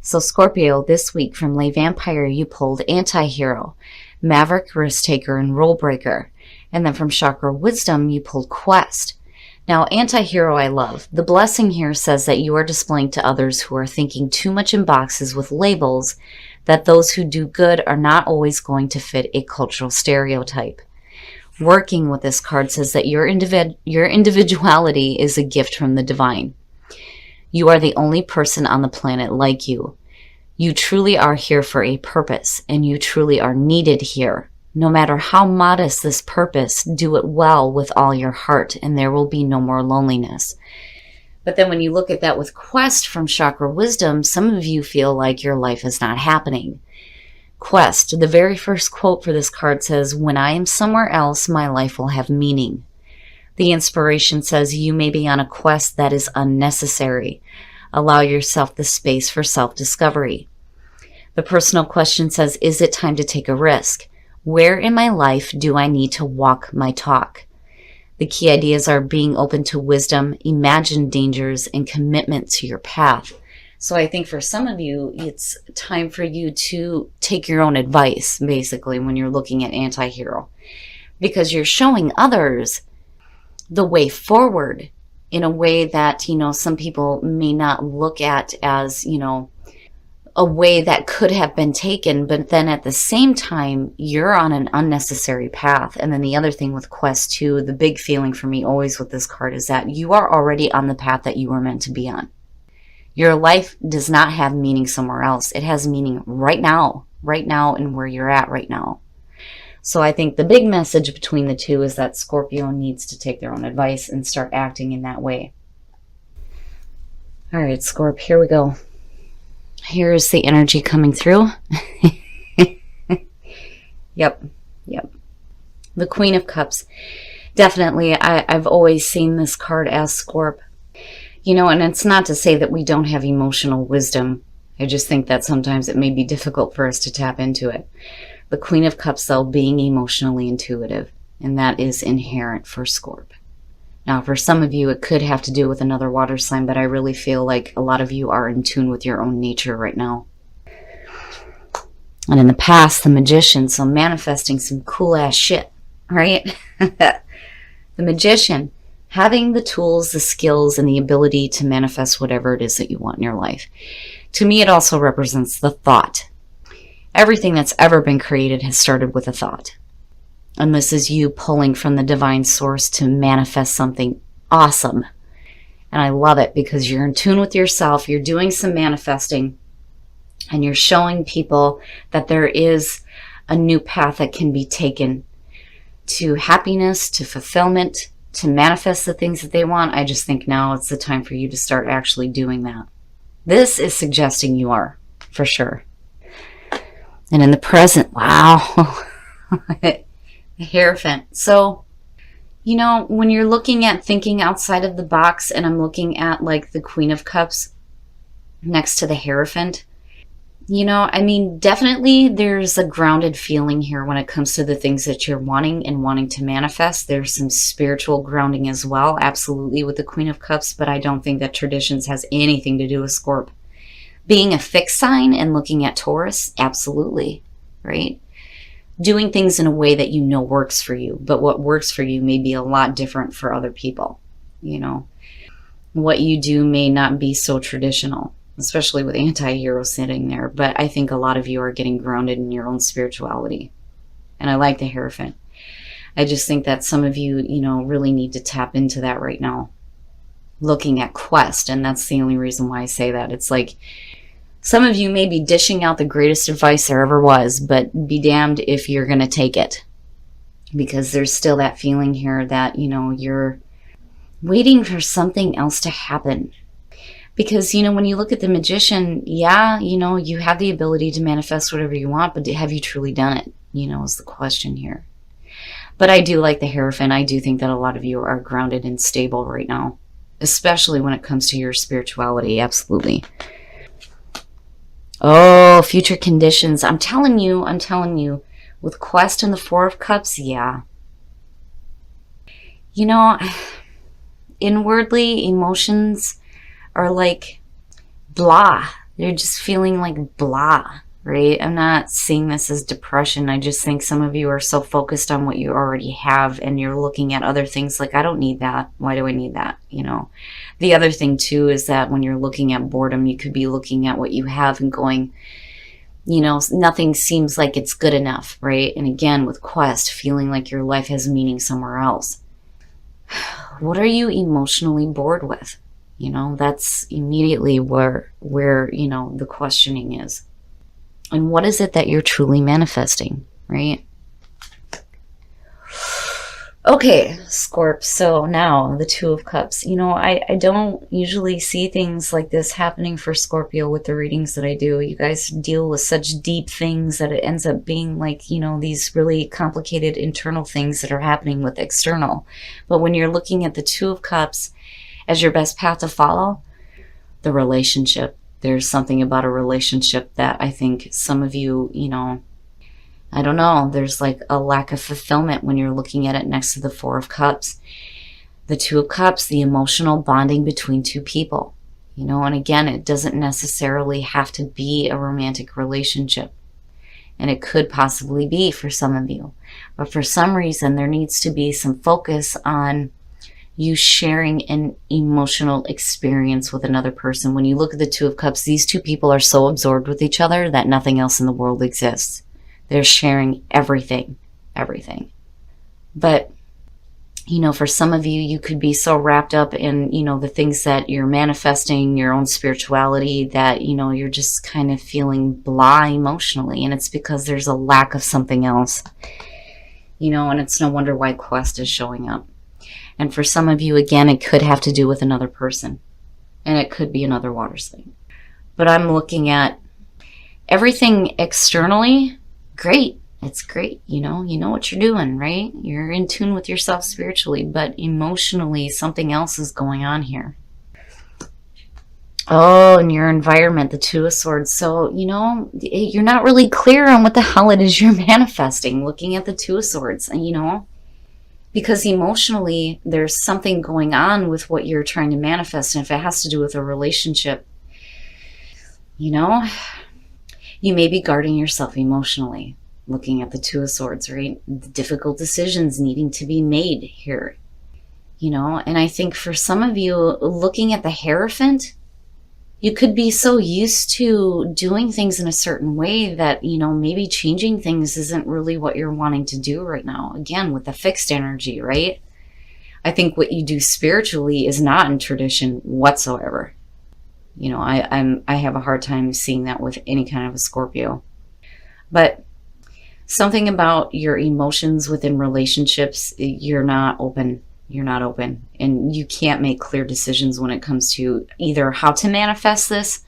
So Scorpio, this week from Lay Vampire, you pulled Anti-Hero, Maverick, Risk Taker, and Rule Breaker. And then from Chakra Wisdom, you pulled Quest. Now, Anti-Hero I love. The blessing here says that you are displaying to others who are thinking too much in boxes with labels that those who do good are not always going to fit a cultural stereotype. Working with this card says that your individuality is a gift from the divine. You are the only person on the planet like you. You truly are here for a purpose, and you truly are needed here. No matter how modest this purpose, do it well with all your heart, and there will be no more loneliness. But then when you look at that with Quest from Chakra Wisdom, some of you feel like your life is not happening. Quest, the very first quote for this card says, "When I am somewhere else, my life will have meaning." The inspiration says you may be on a quest that is unnecessary. Allow yourself the space for self-discovery. The personal question says, is it time to take a risk? Where in my life do I need to walk my talk? The key ideas are being open to wisdom, imagine dangers, and commitment to your path. So I think for some of you, it's time for you to take your own advice, basically, when you're looking at Anti-Hero. Because you're showing others the way forward in a way that, some people may not look at as, a way that could have been taken. But then at the same time, you're on an unnecessary path. And then the other thing with Quest 2, the big feeling for me always with this card is that you are already on the path that you were meant to be on. Your life does not have meaning somewhere else. It has meaning right now and where you're at right now. So I think the big message between the two is that Scorpio needs to take their own advice and start acting in that way. All right, Scorp, here we go. Here's the energy coming through. Yep. The Queen of Cups. Definitely, I've always seen this card as Scorp. And it's not to say that we don't have emotional wisdom. I just think that sometimes it may be difficult for us to tap into it. The Queen of Cups, though, being emotionally intuitive, and that is inherent for Scorp. Now, for some of you, it could have to do with another water sign, but I really feel like a lot of you are in tune with your own nature right now. And in the past, the Magician, so manifesting some cool-ass shit, right? The Magician, having the tools, the skills, and the ability to manifest whatever it is that you want in your life. To me, it also represents the thought. Everything that's ever been created has started with a thought. And this is you pulling from the divine source to manifest something awesome. And I love it because you're in tune with yourself, you're doing some manifesting, and you're showing people that there is a new path that can be taken to happiness, to fulfillment, to manifest the things that they want. I just think now it's the time for you to start actually doing that. This is suggesting you are, for sure. And in the present, wow, the Hierophant. So, when you're looking at thinking outside of the box, and I'm looking at like the Queen of Cups next to the Hierophant, definitely there's a grounded feeling here when it comes to the things that you're wanting and wanting to manifest. There's some spiritual grounding as well, absolutely, with the Queen of Cups, but I don't think that traditions has anything to do with Scorp. Being a fixed sign and looking at Taurus, absolutely, right? Doing things in a way that works for you, but what works for you may be a lot different for other people. What you do may not be so traditional, especially with Anti-Hero sitting there, but I think a lot of you are getting grounded in your own spirituality. And I like the Hierophant. I just think that some of you, really need to tap into that right now. Looking at Quest, and that's the only reason why I say that. It's like some of you may be dishing out the greatest advice there ever was, but be damned if you're going to take it. Because there's still that feeling here that, you're waiting for something else to happen. Because, when you look at the Magician, yeah, you have the ability to manifest whatever you want, but have you truly done it? Is the question here. But I do like the Hierophant. I do think that a lot of you are grounded and stable right now, especially when it comes to your spirituality. Absolutely. Oh, future conditions. I'm telling you, with Quest and the Four of Cups, yeah. Inwardly, emotions are like blah. You're just feeling like blah, right? I'm not seeing this as depression. I just think some of you are so focused on what you already have and you're looking at other things like, I don't need that. Why do I need that? You know, the other thing too is that when you're looking at boredom, you could be looking at what you have and going, you know, nothing seems like it's good enough, right? And again, with quest, feeling like your life has meaning somewhere else. What are you emotionally bored with? You know, that's immediately where you know, the questioning is. And what is it that you're truly manifesting, right? Okay, Scorp, so now the Two of Cups. You know, I don't usually see things like this happening for Scorpio with the readings that I do. You guys deal with such deep things that it ends up being like, you know, these really complicated internal things that are happening with external. But when you're looking at the Two of Cups as your best path to follow, the relationship. There's something about a relationship that I think some of you, you know, I don't know, there's like a lack of fulfillment when you're looking at it next to the Four of Cups. The Two of Cups, the emotional bonding between two people. You know, and again, it doesn't necessarily have to be a romantic relationship. And it could possibly be for some of you. But for some reason, there needs to be some focus on you sharing an emotional experience with another person. When you look at the Two of Cups, these two people are so absorbed with each other that nothing else in the world exists. They're sharing everything, everything. But, you know, for some of you, you could be so wrapped up in, you know, the things that you're manifesting, your own spirituality, that, you know, you're just kind of feeling blah emotionally. And it's because there's a lack of something else, you know, and it's no wonder why quest is showing up. And for some of you, again, it could have to do with another person. And it could be another water sign. But I'm looking at everything externally. Great. It's great. You know what you're doing, right? You're in tune with yourself spiritually. But emotionally, something else is going on here. Oh, and your environment, the Two of Swords. So, you know, you're not really clear on what the hell it is you're manifesting, looking at the Two of Swords. And, you know, because emotionally, there's something going on with what you're trying to manifest. And if it has to do with a relationship, you know, you may be guarding yourself emotionally, looking at the Two of Swords, right? The difficult decisions needing to be made here, you know. And I think for some of you, looking at the Hierophant, you could be so used to doing things in a certain way that, you know, maybe changing things isn't really what you're wanting to do right now. Again, with the fixed energy, right? I think what you do spiritually is not in tradition whatsoever. You know, I have a hard time seeing that with any kind of a Scorpio. But something about your emotions within relationships, you're not open. You're not open. And you can't make clear decisions when it comes to either how to manifest this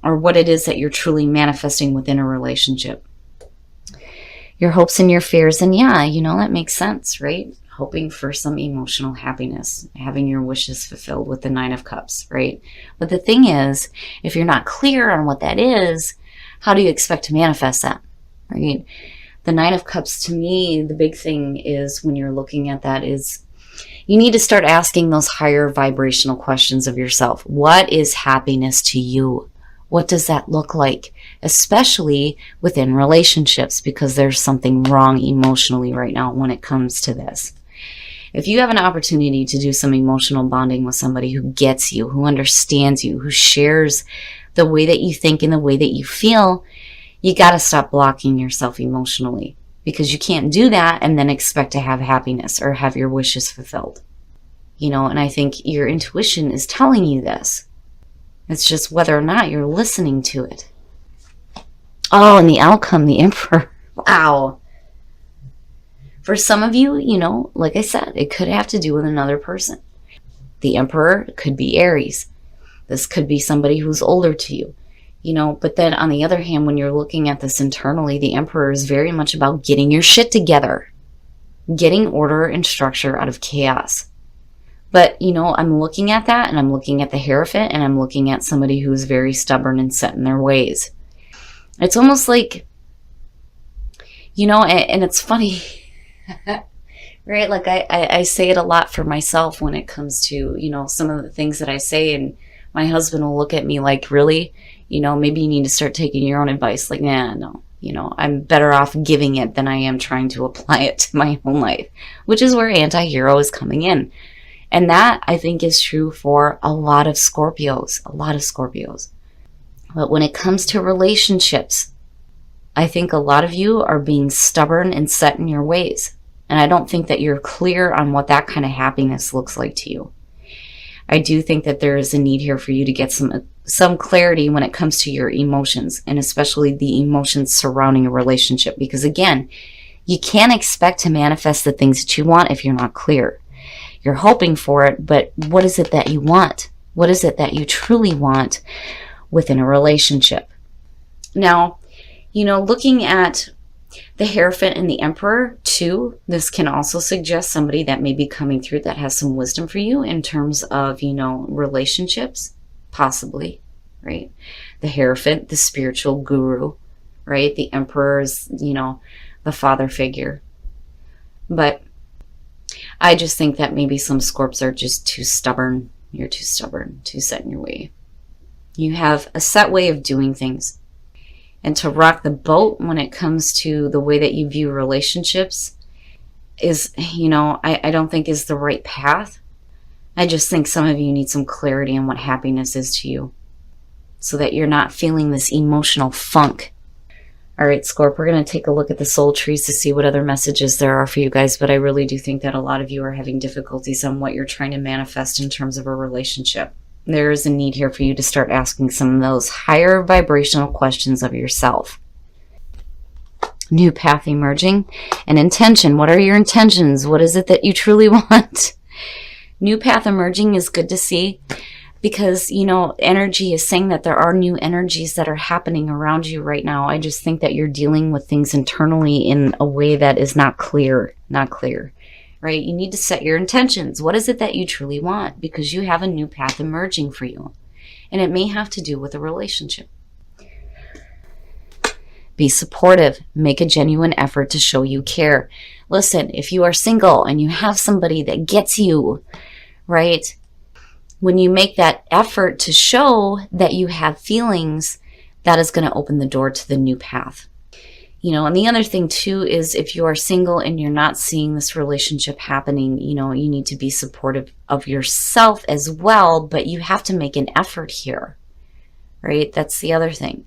or what it is that you're truly manifesting within a relationship. Your hopes and your fears. And yeah, you know, that makes sense, right? Hoping for some emotional happiness, having your wishes fulfilled with the Nine of Cups, right? But the thing is, if you're not clear on what that is, how do you expect to manifest that, right? The Nine of Cups, to me, the big thing is when you're looking at that is you need to start asking those higher vibrational questions of yourself. What is happiness to you? What does that look like? Especially within relationships, because there's something wrong emotionally right now when it comes to this. If you have an opportunity to do some emotional bonding with somebody who gets you, who understands you, who shares the way that you think and the way that you feel, you got to stop blocking yourself emotionally, because you can't do that and then expect to have happiness or have your wishes fulfilled. You know, and I think your intuition is telling you this. It's just whether or not you're listening to it. Oh, and the outcome, the Emperor. Wow. For some of you, you know, like I said, it could have to do with another person. The Emperor could be Aries. This could be somebody who's older to you. You know, but then on the other hand, when you're looking at this internally, the Emperor is very much about getting your shit together. Getting order and structure out of chaos. But, you know, I'm looking at that, and I'm looking at the Hierophant, and I'm looking at somebody who's very stubborn and set in their ways. It's almost like, you know, and it's funny, right? Like I say it a lot for myself when it comes to, you know, some of the things that I say, and my husband will look at me like, really? You know, maybe you need to start taking your own advice. Like, nah, no, you know, I'm better off giving it than I am trying to apply it to my own life, which is where anti-hero is coming in. And that, I think, is true for a lot of Scorpios, But when it comes to relationships, I think a lot of you are being stubborn and set in your ways. And I don't think that you're clear on what that kind of happiness looks like to you. I do think that there is a need here for you to get some clarity when it comes to your emotions, and especially the emotions surrounding a relationship. Because again, you can't expect to manifest the things that you want if you're not clear. You're hoping for it, but what is it that you want? What is it that you truly want within a relationship? Now, you know, looking at the Hierophant and the Emperor too, this can also suggest somebody that may be coming through that has some wisdom for you in terms of, you know, relationships, possibly, right? The Hierophant, the spiritual guru, right? The Emperor is, you know, the father figure. But I just think that maybe some Scorps are just too stubborn. You're too stubborn, too set in your way. You have a set way of doing things. And to rock the boat when it comes to the way that you view relationships is, you know, I don't think is the right path. I just think some of you need some clarity on what happiness is to you, so that you're not feeling this emotional funk. All right, Scorp, we're going to take a look at the soul trees to see what other messages there are for you guys. But I really do think that a lot of you are having difficulties on what you're trying to manifest in terms of a relationship. There is a need here for you to start asking some of those higher vibrational questions of yourself. New path emerging. And intention. What are your intentions? What is it that you truly want? New path emerging is good to see. Because, you know, energy is saying that there are new energies that are happening around you right now. I just think that you're dealing with things internally in a way that is not clear, right? You need to set your intentions. What is it that you truly want? Because you have a new path emerging for you. And it may have to do with a relationship. Be supportive. Make a genuine effort to show you care. Listen, if you are single and you have somebody that gets you, right? When you make that effort to show that you have feelings, that is going to open the door to the new path. You know, and the other thing too is if you are single and you're not seeing this relationship happening, you know, you need to be supportive of yourself as well, but you have to make an effort here, right? That's the other thing.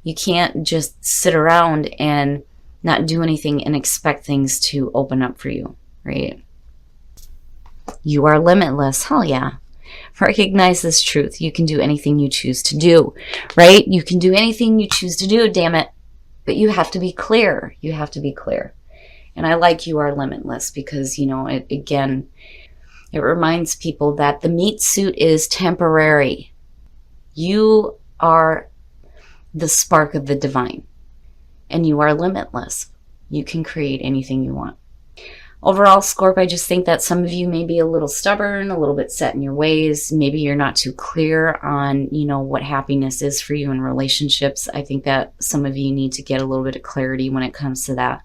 You can't just sit around and not do anything and expect things to open up for you, right? You are limitless. Hell yeah. Recognize this truth. You can do anything you choose to do, right? You can do anything you choose to do, damn it. But you have to be clear. You have to be clear. And I like you are limitless because, you know, it reminds people that the meat suit is temporary. You are the spark of the divine. And you are limitless. You can create anything you want. Overall, Scorp, I just think that some of you may be a little stubborn, a little bit set in your ways. Maybe you're not too clear on, you know, what happiness is for you in relationships. I think that some of you need to get a little bit of clarity when it comes to that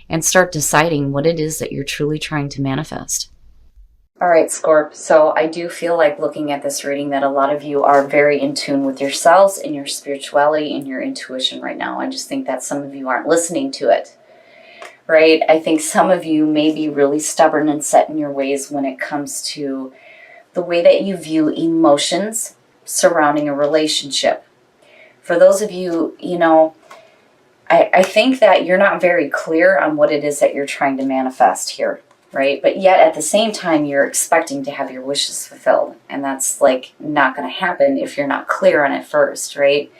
and start deciding what it is that you're truly trying to manifest. All right, Scorp. So I do feel like looking at this reading that a lot of you are very in tune with yourselves and your spirituality and your intuition right now. I just think that some of you aren't listening to it. Right? I think some of you may be really stubborn and set in your ways when it comes to the way that you view emotions surrounding a relationship. For those of you, you know, I think that you're not very clear on what it is that you're trying to manifest here, right? But yet at the same time, you're expecting to have your wishes fulfilled. And that's like not going to happen if you're not clear on it first, right?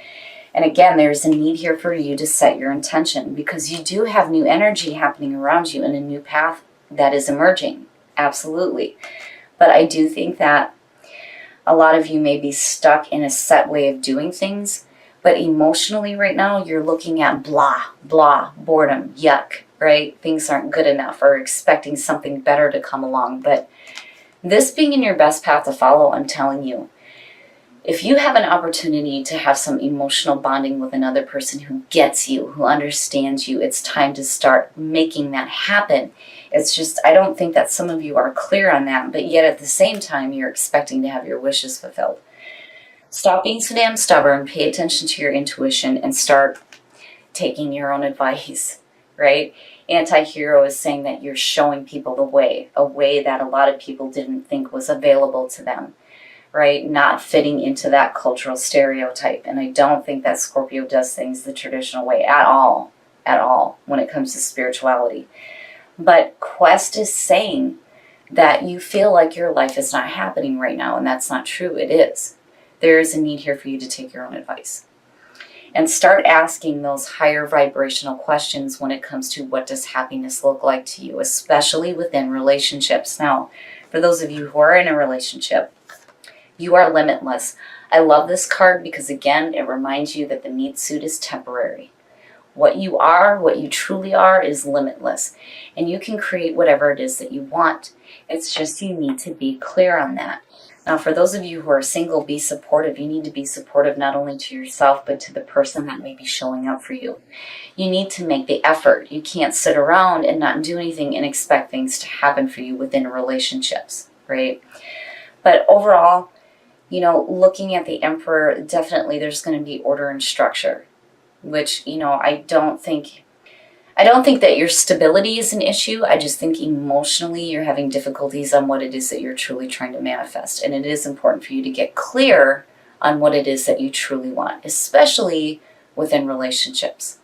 And again, there's a need here for you to set your intention because you do have new energy happening around you and a new path that is emerging. Absolutely. But I do think that a lot of you may be stuck in a set way of doing things. But emotionally right now, you're looking at blah, blah, boredom, yuck, right? Things aren't good enough or expecting something better to come along. But this being in your best path to follow, I'm telling you, if you have an opportunity to have some emotional bonding with another person who gets you, who understands you, it's time to start making that happen. It's just, I don't think that some of you are clear on that, but yet at the same time, you're expecting to have your wishes fulfilled. Stop being so damn stubborn, pay attention to your intuition, and start taking your own advice, right? Anti-hero is saying that you're showing people the way, a way that a lot of people didn't think was available to them, right? Not fitting into that cultural stereotype. And I don't think that Scorpio does things the traditional way at all, when it comes to spirituality. But Quest is saying that you feel like your life is not happening right now, and that's not true. It is. There is a need here for you to take your own advice. And start asking those higher vibrational questions when it comes to what does happiness look like to you, especially within relationships. Now, for those of you who are in a relationship, you are limitless. I love this card because, again, it reminds you that the meat suit is temporary. What you are, what you truly are, is limitless. And you can create whatever it is that you want. It's just you need to be clear on that. Now, for those of you who are single, be supportive. You need to be supportive not only to yourself, but to the person that may be showing up for you. You need to make the effort. You can't sit around and not do anything and expect things to happen for you within relationships, right? But overall, you know, looking at the Emperor, definitely there's going to be order and structure, which, you know, I don't think that your stability is an issue. I just think emotionally you're having difficulties on what it is that you're truly trying to manifest. And it is important for you to get clear on what it is that you truly want, especially within relationships.